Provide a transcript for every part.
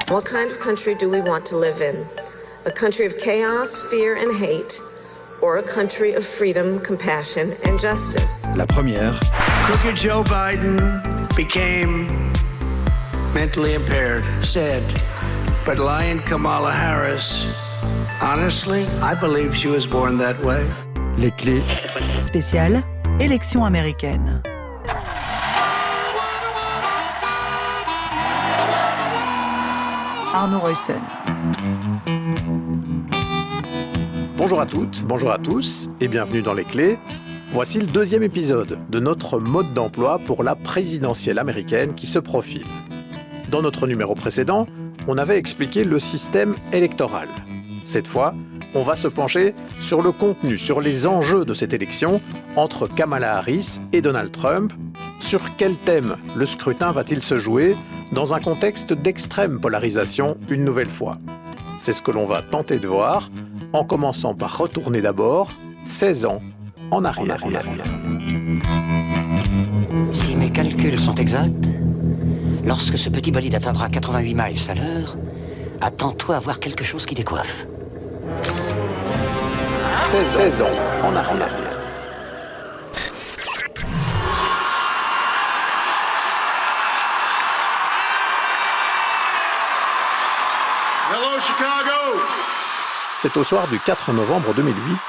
What kind of country do we want to live in? A country of chaos, fear and hate, or a country of freedom, compassion and justice? La première. Crooked Joe Biden became mentally impaired, sad. But lying Kamala Harris, honestly, I believe she was born that way. Les clés. Spéciale, élection américaine. Arnaud Reussen. Bonjour à toutes, bonjour à tous et bienvenue dans Les Clés. Voici le deuxième épisode de notre mode d'emploi pour la présidentielle américaine qui se profile. Dans notre numéro précédent, on avait expliqué le système électoral. Cette fois, on va se pencher sur le contenu, sur les enjeux de cette élection entre Kamala Harris et Donald Trump. Sur quel thème le scrutin va-t-il se jouer dans un contexte d'extrême polarisation une nouvelle fois? C'est ce que l'on va tenter de voir en commençant par retourner d'abord 16 ans en arrière. Si mes calculs sont exacts, lorsque ce petit bolide atteindra 88 miles à l'heure, attends-toi à voir quelque chose qui décoiffe. 16 ans en arrière. Hello, Chicago! C'est au soir du 4 novembre 2008,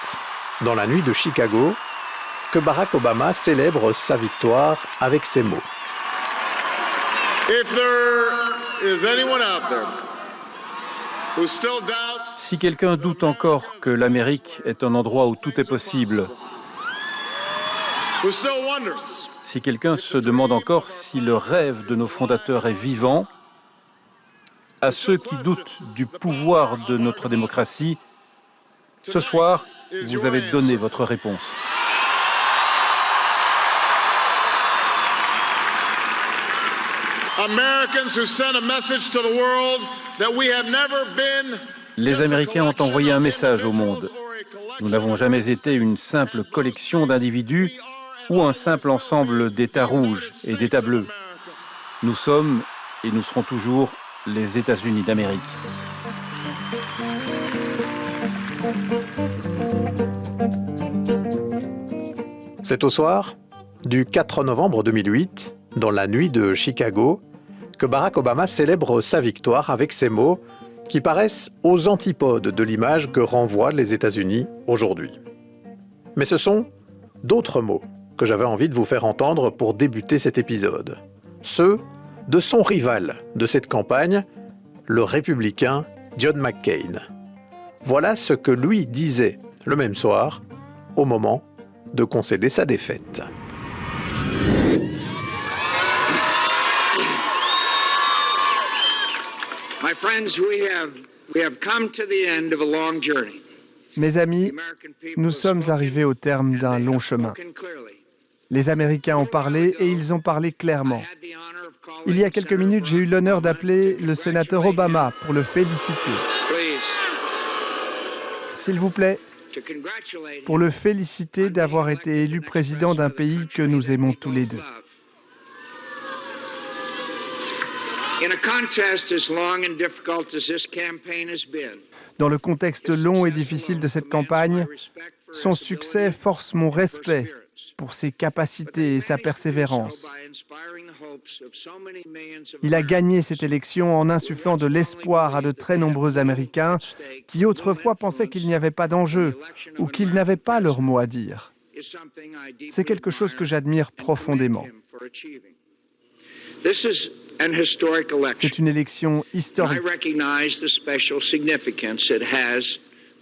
dans la nuit de Chicago, que Barack Obama célèbre sa victoire avec ces mots. If there is anyone out there who still doubts, Si quelqu'un doute encore que l'Amérique est un endroit où tout est possible, who still wonders, si quelqu'un se demande encore si le rêve de nos fondateurs est vivant, à ceux qui doutent du pouvoir de notre démocratie, ce soir, vous avez donné votre réponse. Americans who sent a message to the world that we have never been. Les Américains ont envoyé un message au monde. Nous n'avons jamais été une simple collection d'individus ou un simple ensemble d'États rouges et d'États bleus. Nous sommes et nous serons toujours les États-Unis d'Amérique. C'est au soir du 4 novembre 2008, dans la nuit de Chicago, que Barack Obama célèbre sa victoire avec ces mots qui paraissent aux antipodes de l'image que renvoient les États-Unis aujourd'hui. Mais ce sont d'autres mots que j'avais envie de vous faire entendre pour débuter cet épisode. Ceux de son rival de cette campagne, le républicain John McCain. Voilà ce que lui disait le même soir, au moment de concéder sa défaite. My friends, we have come to the end of a long journey. Mes amis, nous sommes arrivés au terme d'un long chemin. Les Américains ont parlé et ils ont parlé clairement. Il y a quelques minutes, j'ai eu l'honneur d'appeler le sénateur Obama pour le féliciter. S'il vous plaît, pour le féliciter d'avoir été élu président d'un pays que nous aimons tous les deux. Dans le contexte long et difficile de cette campagne, son succès force mon respect pour ses capacités et sa persévérance. Il a gagné cette élection en insufflant de l'espoir à de très nombreux Américains qui autrefois pensaient qu'il n'y avait pas d'enjeu ou qu'ils n'avaient pas leur mot à dire. C'est quelque chose que j'admire profondément. C'est une élection historique.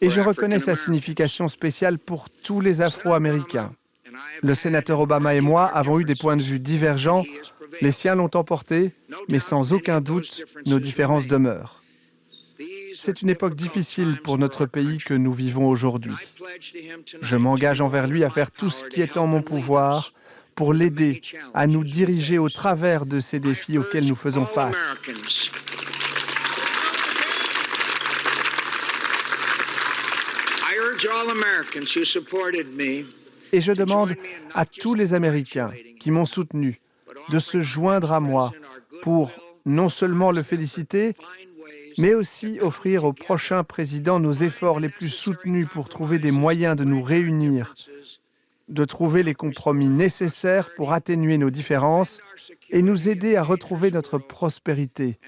Et je reconnais sa signification spéciale pour tous les Afro-Américains. Le sénateur Obama et moi avons eu des points de vue divergents. Les siens l'ont emporté, mais sans aucun doute, nos différences demeurent. C'est une époque difficile pour notre pays que nous vivons aujourd'hui. Je m'engage envers lui à faire tout ce qui est en mon pouvoir pour l'aider à nous diriger au travers de ces défis auxquels nous faisons face. Et je demande à tous les Américains qui m'ont soutenu de se joindre à moi pour non seulement le féliciter, mais aussi offrir au prochain président nos efforts les plus soutenus pour trouver des moyens de nous réunir, de trouver les compromis nécessaires pour atténuer nos différences et nous aider à retrouver notre prospérité,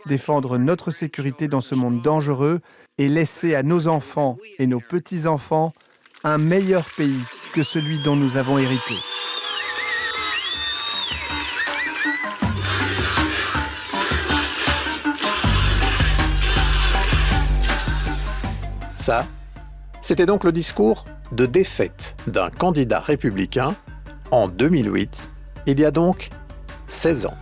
défendre notre sécurité dans ce monde dangereux et laisser à nos enfants et nos petits-enfants un meilleur pays que celui dont nous avons hérité. Ça, c'était donc le discours de défaite d'un candidat républicain en 2008, il y a donc 16 ans.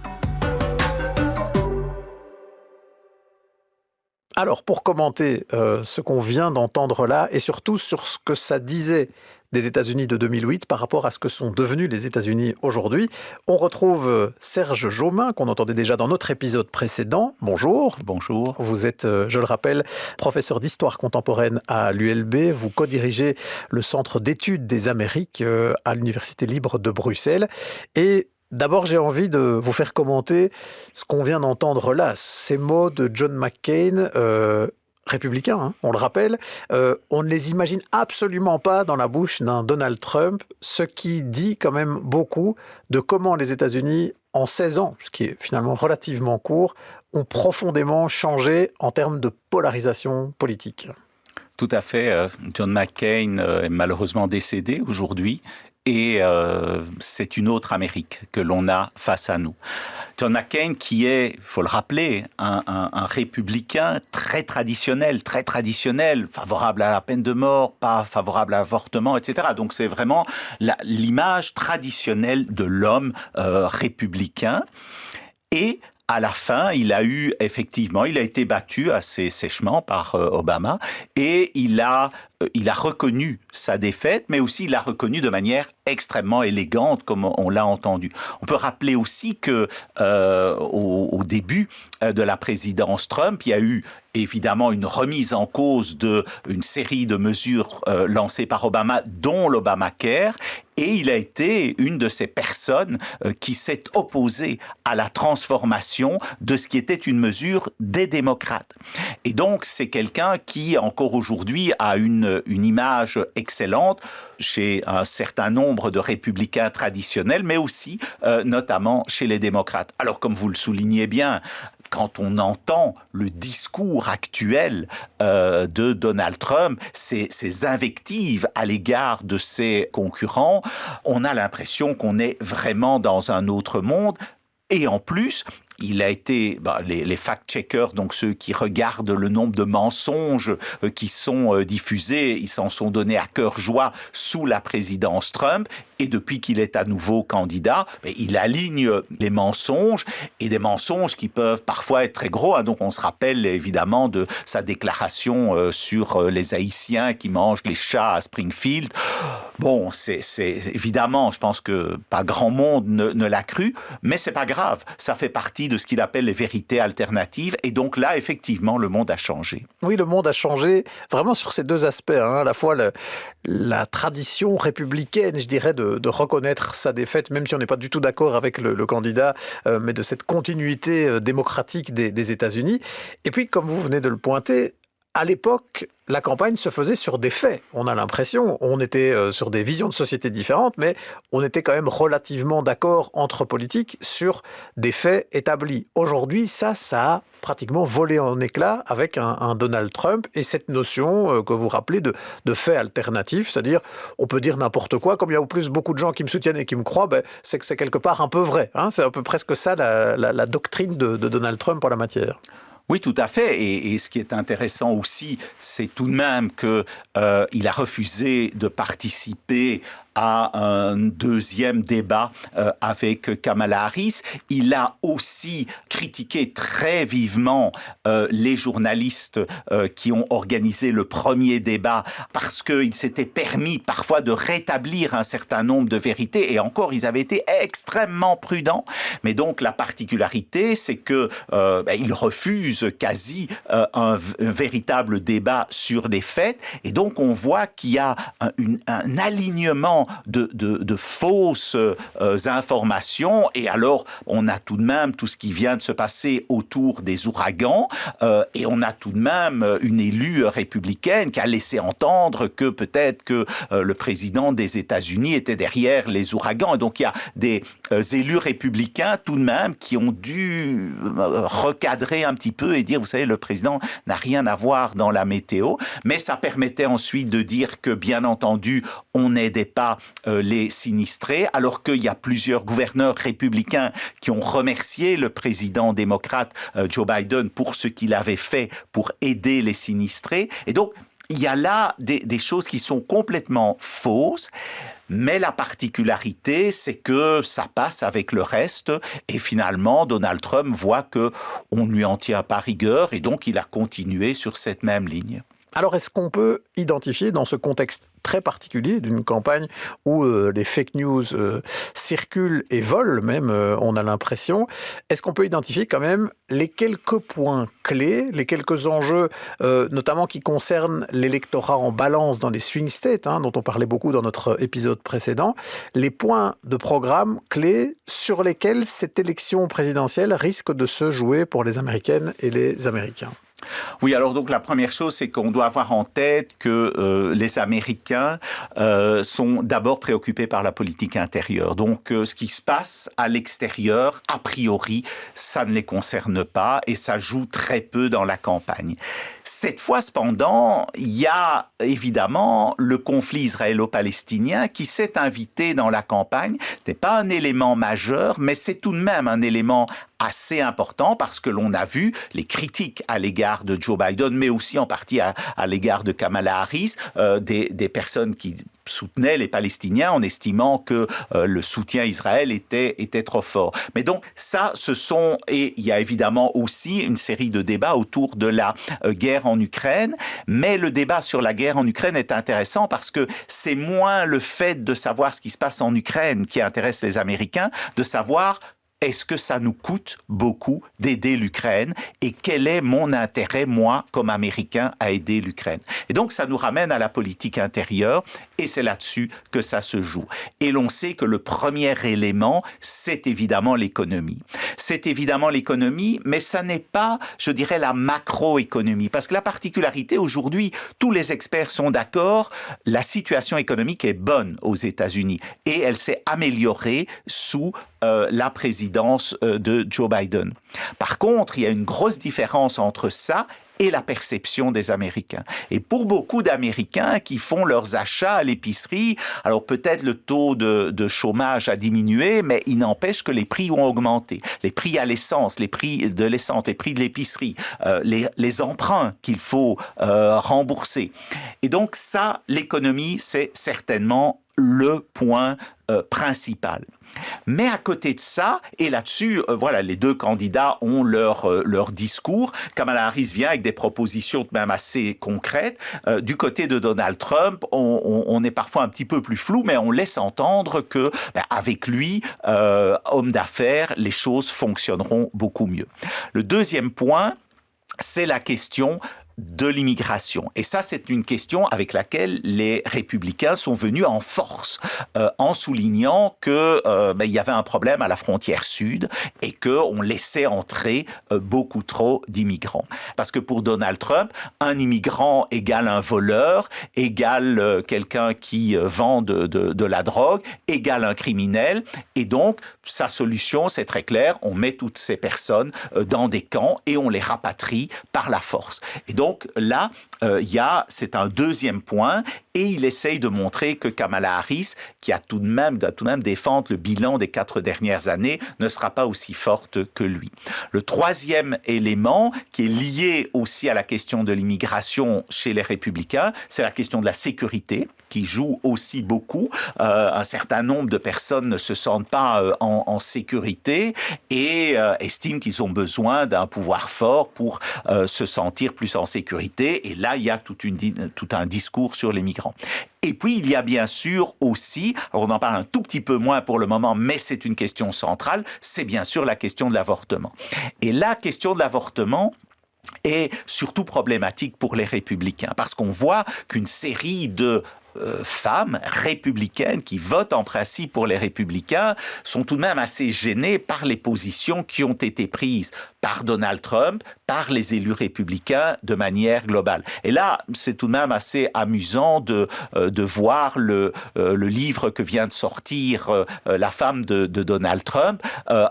Alors, pour commenter ce qu'on vient d'entendre là, et surtout sur ce que ça disait des États-Unis de 2008 par rapport à ce que sont devenus les États-Unis aujourd'hui, on retrouve Serge Jaumin, qu'on entendait déjà dans notre épisode précédent. Bonjour. Bonjour. Vous êtes, je le rappelle, professeur d'histoire contemporaine à l'ULB. Vous co-dirigez le Centre d'études des Amériques à l'Université libre de Bruxelles. Et d'abord, j'ai envie de vous faire commenter ce qu'on vient d'entendre là, ces mots de John McCain, républicain, hein, on le rappelle. On ne les imagine absolument pas dans la bouche d'un Donald Trump, ce qui dit quand même beaucoup de comment les États-Unis, en 16 ans, ce qui est finalement relativement court, ont profondément changé en termes de polarisation politique. Tout à fait. John McCain est malheureusement décédé aujourd'hui. Et c'est une autre Amérique que l'on a face à nous. John McCain qui est, il faut le rappeler, un républicain très traditionnel, favorable à la peine de mort, pas favorable à l'avortement, etc. Donc c'est vraiment l'image traditionnelle de l'homme républicain. Et à la fin, il a été battu assez sèchement par Obama et il a reconnu sa défaite, mais aussi il l'a reconnu de manière extrêmement élégante, comme on l'a entendu. On peut rappeler aussi que au début de la présidence Trump, il y a eu évidemment une remise en cause d'une série de mesures lancées par Obama, dont l'Obamacare, et il a été une de ces personnes qui s'est opposée à la transformation de ce qui était une mesure des démocrates. Et donc, c'est quelqu'un qui, encore aujourd'hui, a une image excellente chez un certain nombre de républicains traditionnels, mais aussi notamment chez les démocrates. Alors, comme vous le soulignez bien, quand on entend le discours actuel de Donald Trump, ses invectives à l'égard de ses concurrents, on a l'impression qu'on est vraiment dans un autre monde. Et en plus, il a été, les fact-checkers, donc ceux qui regardent le nombre de mensonges qui sont diffusés, ils s'en sont donnés à cœur joie sous la présidence Trump. Et depuis qu'il est à nouveau candidat, il aligne les mensonges, et des mensonges qui peuvent parfois être très gros. Hein. Donc on se rappelle évidemment de sa déclaration sur les Haïtiens qui mangent les chats à Springfield. Bon, c'est évidemment, je pense que pas grand monde ne l'a cru, mais c'est pas grave. Ça fait partie de ce qu'il appelle les vérités alternatives. Et donc là, effectivement, le monde a changé. Oui, le monde a changé vraiment sur ces deux aspects. Hein. À la fois la tradition républicaine, je dirais, de reconnaître sa défaite, même si on n'est pas du tout d'accord avec le candidat, mais de cette continuité démocratique des États-Unis. Et puis, comme vous venez de le pointer, à l'époque, la campagne se faisait sur des faits. On a l'impression, on était sur des visions de société différentes, mais on était quand même relativement d'accord entre politiques sur des faits établis. Aujourd'hui, ça a pratiquement volé en éclats avec un Donald Trump et cette notion que vous rappelez de faits alternatifs, c'est-à-dire on peut dire n'importe quoi, comme il y a au plus beaucoup de gens qui me soutiennent et qui me croient, c'est que c'est quelque part un peu vrai. Hein, c'est un peu presque ça la doctrine de Donald Trump en la matière. Oui, tout à fait. Et ce qui est intéressant aussi, c'est tout de même qu'il a refusé de participer à un deuxième débat avec Kamala Harris. Il a aussi critiqué très vivement les journalistes qui ont organisé le premier débat parce qu'il s'était permis parfois de rétablir un certain nombre de vérités. Et encore, ils avaient été extrêmement prudents. Mais donc, la particularité, c'est que il refuse quasi un véritable débat sur les faits. Et donc, on voit qu'il y a un alignement évidemment de fausses informations. Et alors, on a tout de même tout ce qui vient de se passer autour des ouragans. Et on a tout de même une élue républicaine qui a laissé entendre que peut-être que le président des États-Unis était derrière les ouragans. Et donc, il y a des élus républicains tout de même qui ont dû recadrer un petit peu et dire, vous savez, le président n'a rien à voir dans la météo. Mais ça permettait ensuite de dire que, bien entendu, on n'aidait pas les sinistrés, alors qu'il y a plusieurs gouverneurs républicains qui ont remercié le président démocrate Joe Biden pour ce qu'il avait fait pour aider les sinistrés. Et donc, il y a là des choses qui sont complètement fausses. Mais la particularité, c'est que ça passe avec le reste. Et finalement, Donald Trump voit qu'on ne lui en tient pas rigueur. Et donc, il a continué sur cette même ligne. Alors, est-ce qu'on peut identifier dans ce contexte très particulier d'une campagne où les fake news circulent et volent même, on a l'impression, est-ce qu'on peut identifier quand même les quelques points clés, les quelques enjeux, notamment qui concernent l'électorat en balance dans les swing states, dont on parlait beaucoup dans notre épisode précédent, les points de programme clés sur lesquels cette élection présidentielle risque de se jouer pour les Américaines et les Américains? Oui, alors donc la première chose, c'est qu'on doit avoir en tête que les Américains sont d'abord préoccupés par la politique intérieure. Donc ce qui se passe à l'extérieur, a priori, ça ne les concerne pas et ça joue très peu dans la campagne. Cette fois, cependant, il y a évidemment le conflit israélo-palestinien qui s'est invité dans la campagne. Ce n'est pas un élément majeur, mais c'est tout de même un élément assez important parce que l'on a vu les critiques à l'égard de Joe Biden, mais aussi en partie à l'égard de Kamala Harris, des personnes qui soutenaient les Palestiniens en estimant que le soutien à Israël était trop fort. Mais donc ça, et il y a évidemment aussi une série de débats autour de la guerre en Ukraine, mais le débat sur la guerre en Ukraine est intéressant parce que c'est moins le fait de savoir ce qui se passe en Ukraine qui intéresse les Américains, de savoir est-ce que ça nous coûte beaucoup d'aider l'Ukraine et quel est mon intérêt, moi, comme Américain, à aider l'Ukraine? Et donc, ça nous ramène à la politique intérieure et c'est là-dessus que ça se joue. Et l'on sait que le premier élément, c'est évidemment l'économie. C'est évidemment l'économie, mais ça n'est pas, je dirais, la macroéconomie. Parce que la particularité aujourd'hui, tous les experts sont d'accord, la situation économique est bonne aux États-Unis et elle s'est améliorée sous la présidence de Joe Biden. Par contre, il y a une grosse différence entre ça et la perception des Américains. Et pour beaucoup d'Américains qui font leurs achats à l'épicerie, alors peut-être le taux de chômage a diminué, mais il n'empêche que les prix ont augmenté. Les prix à l'essence, les prix de l'essence, les prix de l'épicerie, les emprunts qu'il faut rembourser. Et donc ça, l'économie, c'est certainement le point principal. Mais à côté de ça, et là-dessus, voilà, les deux candidats ont leur discours. Kamala Harris vient avec des propositions même assez concrètes. Du côté de Donald Trump, on est parfois un petit peu plus flou, mais on laisse entendre que, avec lui, homme d'affaires, les choses fonctionneront beaucoup mieux. Le deuxième point, c'est la question de l'immigration. Et ça, c'est une question avec laquelle les républicains sont venus en force, en soulignant que il y avait un problème à la frontière sud et qu'on laissait entrer beaucoup trop d'immigrants. Parce que pour Donald Trump, un immigrant égale un voleur, égale quelqu'un qui vend de la drogue, égale un criminel. Et donc, sa solution, c'est très clair, on met toutes ces personnes dans des camps et on les rapatrie par la force. Et donc là, c'est un deuxième point et il essaye de montrer que Kamala Harris, qui doit tout de même défendre le bilan des 4 dernières années, ne sera pas aussi forte que lui. Le troisième élément, qui est lié aussi à la question de l'immigration chez les républicains, c'est la question de la sécurité, qui joue aussi beaucoup. Un certain nombre de personnes ne se sentent pas en sécurité et estiment qu'ils ont besoin d'un pouvoir fort pour se sentir plus en sécurité. Et là, il y a tout un discours sur les migrants. Et puis, il y a bien sûr aussi, alors on en parle un tout petit peu moins pour le moment, mais c'est une question centrale, c'est bien sûr la question de l'avortement. Et la question de l'avortement est surtout problématique pour les républicains, parce qu'on voit qu'une série de femmes républicaines qui votent en principe pour les républicains sont tout de même assez gênées par les positions qui ont été prises par Donald Trump, par les élus républicains de manière globale. Et là, c'est tout de même assez amusant de voir le livre que vient de sortir la femme de Donald Trump,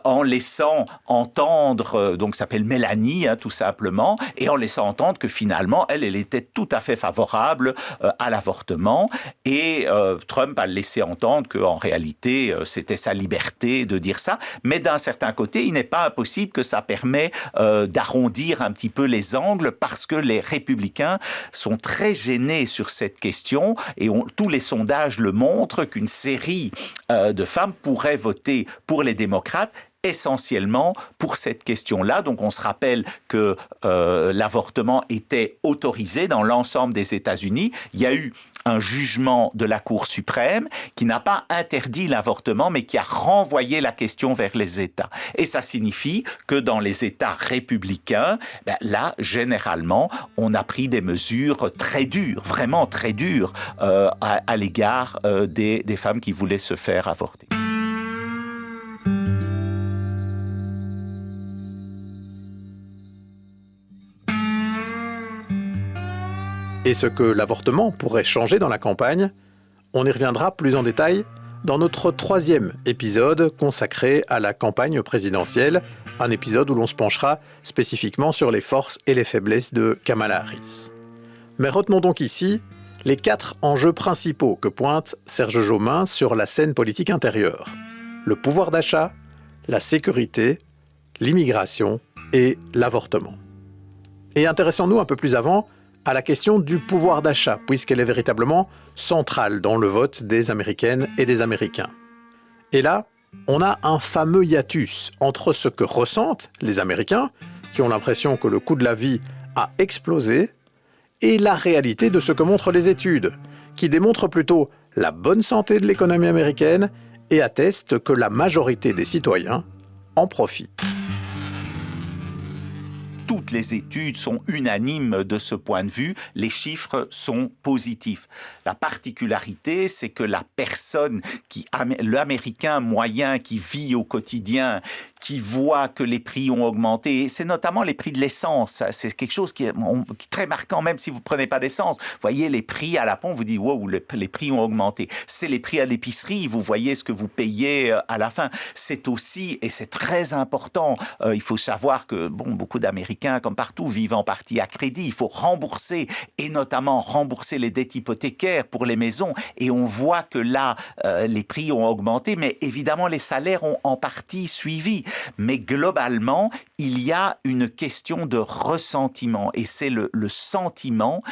en laissant entendre, donc ça s'appelle Mélanie, tout simplement, et en laissant entendre que finalement, elle était tout à fait favorable à l'avortement. Et Trump a laissé entendre qu'en réalité, c'était sa liberté de dire ça. Mais d'un certain côté, il n'est pas impossible que ça permet d'arrondir un petit peu les angles parce que les républicains sont très gênés sur cette question et tous les sondages le montrent qu'une série de femmes pourraient voter pour les démocrates essentiellement pour cette question-là. Donc on se rappelle que l'avortement était autorisé dans l'ensemble des États-Unis. Il y a eu un jugement de la Cour suprême qui n'a pas interdit l'avortement, mais qui a renvoyé la question vers les États. Et ça signifie que dans les États républicains, là, généralement, on a pris des mesures très dures, vraiment très dures, à l'égard des femmes qui voulaient se faire avorter. Et ce que l'avortement pourrait changer dans la campagne, on y reviendra plus en détail dans notre 3e épisode consacré à la campagne présidentielle, un épisode où l'on se penchera spécifiquement sur les forces et les faiblesses de Kamala Harris. Mais retenons donc ici les 4 enjeux principaux que pointe Serge Jaumin sur la scène politique intérieure. Le pouvoir d'achat, la sécurité, l'immigration et l'avortement. Et intéressons-nous un peu plus avant à la question du pouvoir d'achat, puisqu'elle est véritablement centrale dans le vote des Américaines et des Américains. Et là, on a un fameux hiatus entre ce que ressentent les Américains, qui ont l'impression que le coût de la vie a explosé, et la réalité de ce que montrent les études, qui démontrent plutôt la bonne santé de l'économie américaine et attestent que la majorité des citoyens en profitent. Toutes les études sont unanimes de ce point de vue, les chiffres sont positifs. La particularité, c'est que la personne, l'Américain moyen qui vit au quotidien, qui voit que les prix ont augmenté, c'est notamment les prix de l'essence. C'est quelque chose qui est très marquant, même si vous ne prenez pas d'essence. Vous voyez les prix à la pompe, vous dites « wow, les prix ont augmenté ». C'est les prix à l'épicerie, vous voyez ce que vous payez à la fin. C'est aussi, et c'est très important, il faut savoir que beaucoup d'Américains, comme partout, vivent en partie à crédit. Il faut rembourser, et notamment rembourser les dettes hypothécaires pour les maisons. Et on voit que là, les prix ont augmenté, mais évidemment, les salaires ont en partie suivi. Mais globalement, il y a une question de ressentiment et c'est le sentiment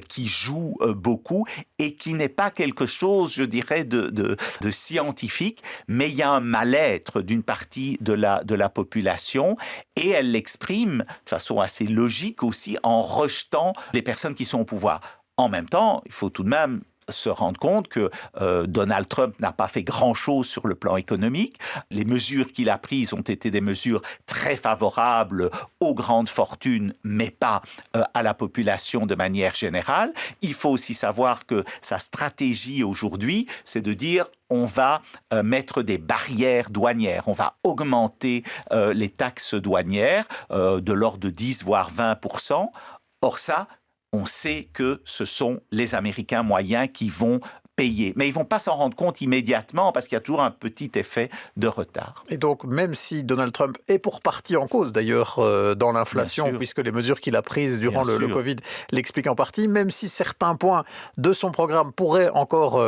qui joue beaucoup et qui n'est pas quelque chose, je dirais, de scientifique, mais il y a un mal-être d'une partie de la population et elle l'exprime de façon assez logique aussi en rejetant les personnes qui sont au pouvoir. En même temps, il faut tout de même se rendre compte que Donald Trump n'a pas fait grand-chose sur le plan économique. Les mesures qu'il a prises ont été des mesures très favorables aux grandes fortunes, mais pas à la population de manière générale. Il faut aussi savoir que sa stratégie aujourd'hui, c'est de dire on va mettre des barrières douanières, on va augmenter les taxes douanières de l'ordre de 10 voire 20%. Or ça, on sait que ce sont les Américains moyens qui vont payer. Mais ils ne vont pas s'en rendre compte immédiatement parce qu'il y a toujours un petit effet de retard. Et donc, même si Donald Trump est pour partie en cause, d'ailleurs, dans l'inflation, puisque les mesures qu'il a prises durant le Covid l'expliquent en partie, même si certains points de son programme pourraient encore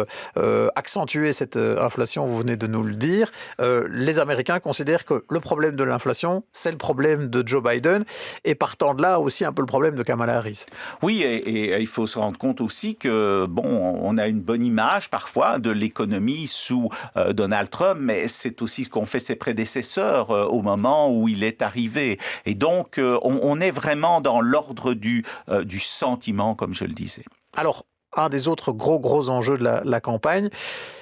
accentuer cette inflation, vous venez de nous le dire, les Américains considèrent que le problème de l'inflation, c'est le problème de Joe Biden, et partant de là, aussi un peu le problème de Kamala Harris. Oui, et il faut se rendre compte aussi que, on a une bonne image parfois de l'économie sous Donald Trump, mais c'est aussi ce qu'ont fait ses prédécesseurs au moment où il est arrivé. Et donc, on est vraiment dans l'ordre du sentiment, comme je le disais. Alors, un des autres gros enjeux de la campagne,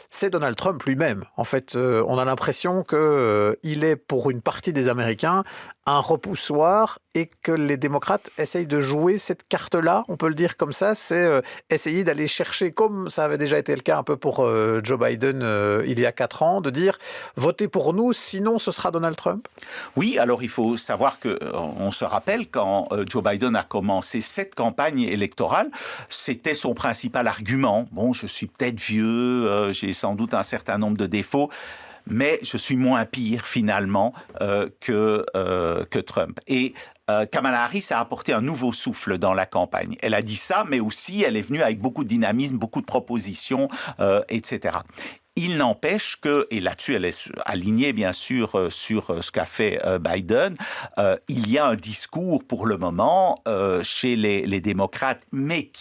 c'est Donald Trump lui-même. En fait, on a l'impression qu'il est, pour une partie des Américains, un repoussoir et que les démocrates essayent de jouer cette carte-là, on peut le dire comme ça, c'est essayer d'aller chercher, comme ça avait déjà été le cas un peu pour Joe Biden il y a 4 ans, de dire « votez pour nous, sinon ce sera Donald Trump ». Oui, alors il faut savoir qu'on se rappelle quand Joe Biden a commencé cette campagne électorale, c'était son principal argument. Bon, je suis peut-être vieux, j'ai sans doute un certain nombre de défauts, mais je suis moins pire finalement que Trump. Et Kamala Harris a apporté un nouveau souffle dans la campagne. Elle a dit ça, mais aussi elle est venue avec beaucoup de dynamisme, beaucoup de propositions, etc. Il n'empêche que, et là-dessus elle est alignée bien sûr sur ce qu'a fait Biden, il y a un discours pour le moment chez les démocrates, mais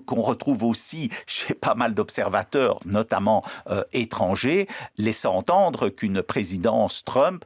qu'on retrouve aussi chez pas mal d'observateurs, notamment étrangers, laissant entendre qu'une présidence Trump,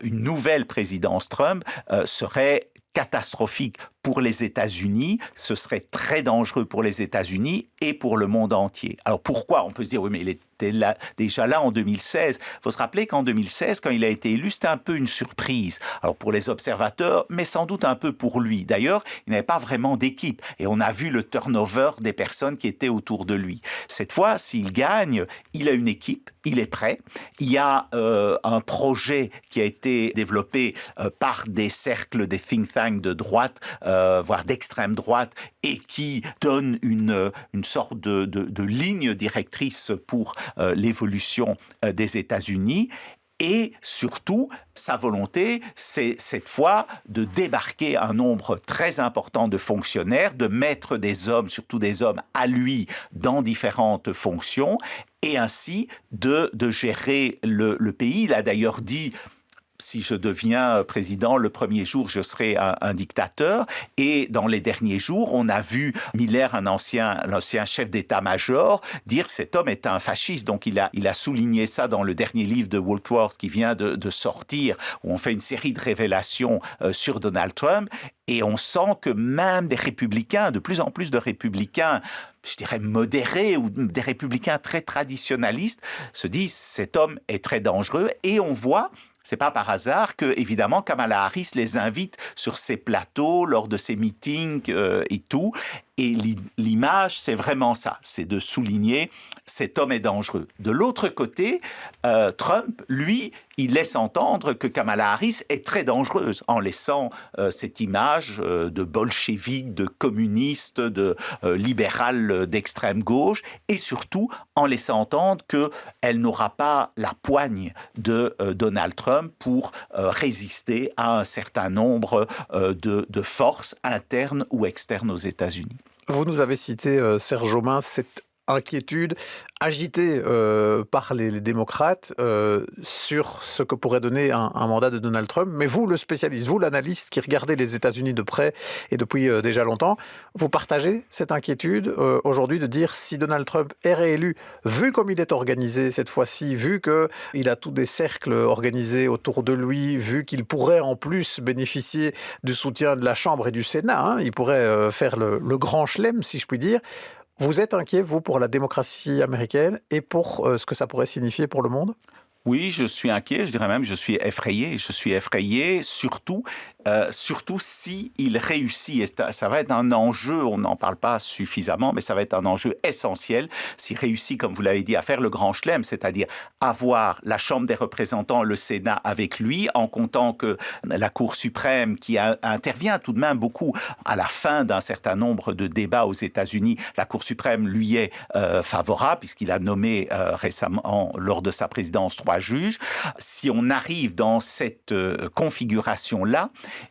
une nouvelle présidence Trump, serait catastrophique pour les États-Unis, ce serait très dangereux pour les États-Unis et pour le monde entier. Alors pourquoi? On peut se dire, oui, mais il était déjà là en 2016. Il faut se rappeler qu'en 2016, quand il a été élu, c'était un peu une surprise. Alors pour les observateurs, mais sans doute un peu pour lui. D'ailleurs, il n'avait pas vraiment d'équipe. Et on a vu le turnover des personnes qui étaient autour de lui. Cette fois, s'il gagne, il a une équipe, il est prêt. Il y a un projet qui a été développé par des cercles, des think tanks de droite, voire d'extrême droite, et qui donne une sorte de ligne directrice pour l'évolution des États-Unis. Et surtout, sa volonté, c'est cette fois de débarquer un nombre très important de fonctionnaires, de mettre des hommes, surtout des hommes à lui, dans différentes fonctions, et ainsi de gérer le pays. Il a d'ailleurs dit: si je deviens président, le premier jour, je serai un dictateur. Et dans les derniers jours, on a vu Miller, l'ancien chef d'état-major, dire cet homme est un fasciste. Donc il a souligné ça dans le dernier livre de Woolworth qui vient de sortir, où on fait une série de révélations sur Donald Trump. Et on sent que même des républicains, de plus en plus de républicains, je dirais modérés, ou des républicains très traditionnalistes, se disent cet homme est très dangereux. Et on voit... C'est pas par hasard que, évidemment, Kamala Harris les invite sur ses plateaux, lors de ses meetings et tout. Et l'image, c'est vraiment ça, c'est de souligner cet homme est dangereux. De l'autre côté, Trump, lui, il laisse entendre que Kamala Harris est très dangereuse en laissant cette image de bolchevique, de communiste, de libéral d'extrême gauche, et surtout en laissant entendre qu'elle n'aura pas la poigne de Donald Trump pour résister à un certain nombre de forces internes ou externes aux États-Unis. Vous nous avez cité, Serge Aumain, cette inquiétude agitée par les démocrates sur ce que pourrait donner un mandat de Donald Trump. Mais vous, le spécialiste, vous, l'analyste qui regardez les États-Unis de près et depuis déjà longtemps, vous partagez cette inquiétude aujourd'hui de dire si Donald Trump est réélu, vu comme il est organisé cette fois-ci, vu qu'il a tous des cercles organisés autour de lui, vu qu'il pourrait en plus bénéficier du soutien de la Chambre et du Sénat, hein, il pourrait faire le grand chelem, si je puis dire. Vous êtes inquiet, vous, pour la démocratie américaine et pour ce que ça pourrait signifier pour le monde ? Oui, je suis inquiet, je dirais même je suis effrayé. Je suis effrayé surtout s'il réussit. Et ça va être un enjeu, on n'en parle pas suffisamment, mais ça va être un enjeu essentiel. S'il réussit, comme vous l'avez dit, à faire le grand chelem, c'est-à-dire avoir la Chambre des représentants, le Sénat avec lui, en comptant que la Cour suprême, qui intervient tout de même beaucoup à la fin d'un certain nombre de débats aux États-Unis, la Cour suprême lui est favorable, puisqu'il a nommé récemment, lors de sa présidence, 3 juges. Si on arrive dans cette configuration-là,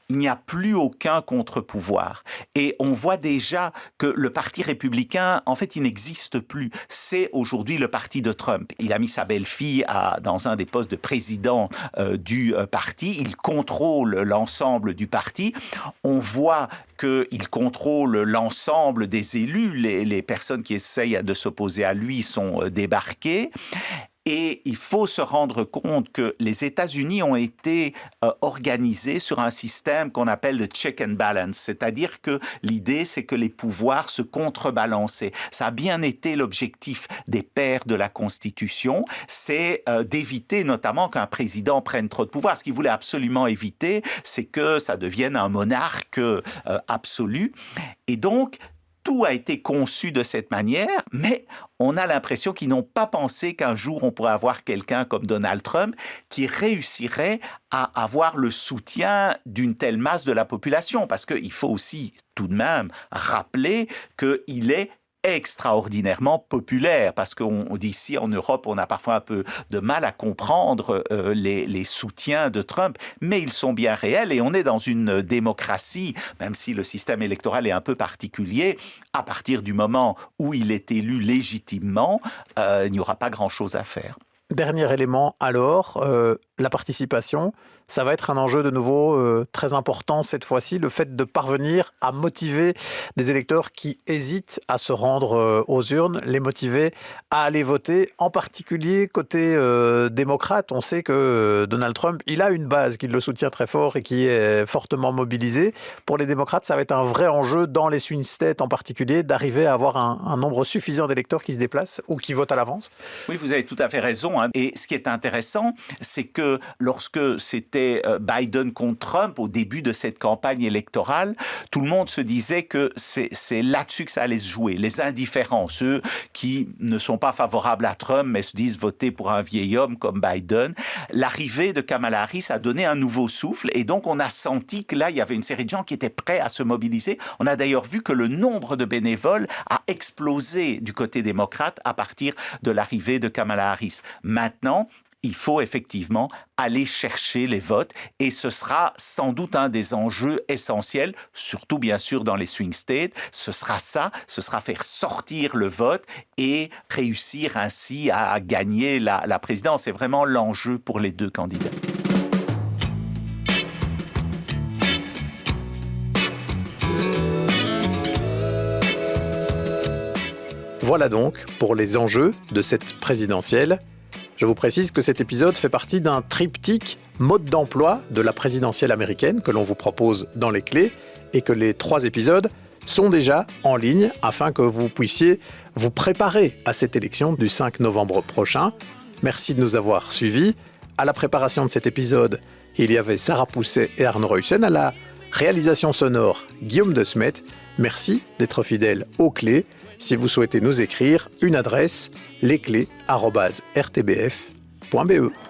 il n'y a plus aucun contre-pouvoir. Et on voit déjà que le Parti républicain, en fait, il n'existe plus. C'est aujourd'hui le parti de Trump. Il a mis sa belle-fille dans un des postes de président du parti. Il contrôle l'ensemble du parti. On voit qu'il contrôle l'ensemble des élus. Les personnes qui essayent de s'opposer à lui sont débarquées. Et il faut se rendre compte que les États-Unis ont été organisés sur un système qu'on appelle le check and balance, c'est-à-dire que l'idée, c'est que les pouvoirs se contrebalançaient. Ça a bien été l'objectif des pères de la Constitution, c'est d'éviter notamment qu'un président prenne trop de pouvoir. Ce qu'il voulait absolument éviter, c'est que ça devienne un monarque absolu. Et donc, tout a été conçu de cette manière, mais on a l'impression qu'ils n'ont pas pensé qu'un jour on pourrait avoir quelqu'un comme Donald Trump qui réussirait à avoir le soutien d'une telle masse de la population. Parce qu'il faut aussi tout de même rappeler qu'il est extraordinairement populaire, parce qu'on dit ici en Europe, on a parfois un peu de mal à comprendre les soutiens de Trump, mais ils sont bien réels et on est dans une démocratie, même si le système électoral est un peu particulier, à partir du moment où il est élu légitimement, il n'y aura pas grand-chose à faire. Dernier élément alors, la participation. Ça va être un enjeu de nouveau très important cette fois-ci, le fait de parvenir à motiver des électeurs qui hésitent à se rendre aux urnes, les motiver à aller voter, en particulier côté démocrate. On sait que Donald Trump, il a une base qui le soutient très fort et qui est fortement mobilisée. Pour les démocrates, ça va être un vrai enjeu dans les swing states en particulier, d'arriver à avoir un nombre suffisant d'électeurs qui se déplacent ou qui votent à l'avance. Oui, vous avez tout à fait raison. Et ce qui est intéressant, c'est que lorsque c'était Biden contre Trump, au début de cette campagne électorale, tout le monde se disait que c'est là-dessus que ça allait se jouer. Les indifférents, ceux qui ne sont pas favorables à Trump, mais se disent voter pour un vieil homme comme Biden. L'arrivée de Kamala Harris a donné un nouveau souffle et donc on a senti que là, il y avait une série de gens qui étaient prêts à se mobiliser. On a d'ailleurs vu que le nombre de bénévoles a explosé du côté démocrate à partir de l'arrivée de Kamala Harris. Maintenant, il faut effectivement aller chercher les votes et ce sera sans doute un des enjeux essentiels, surtout bien sûr dans les swing states. Ce sera faire sortir le vote et réussir ainsi à gagner la présidence. C'est vraiment l'enjeu pour les deux candidats. Voilà donc pour les enjeux de cette présidentielle. Je vous précise que cet épisode fait partie d'un triptyque mode d'emploi de la présidentielle américaine que l'on vous propose dans les clés et que les 3 épisodes sont déjà en ligne afin que vous puissiez vous préparer à cette élection du 5 novembre prochain. Merci de nous avoir suivis. À la préparation de cet épisode, il y avait Sarah Pousset et Arnaud Ruyssen. À la réalisation sonore, Guillaume de Smet. Merci d'être fidèle aux clés. Si vous souhaitez nous écrire, une adresse, lesclés@rtbf.be.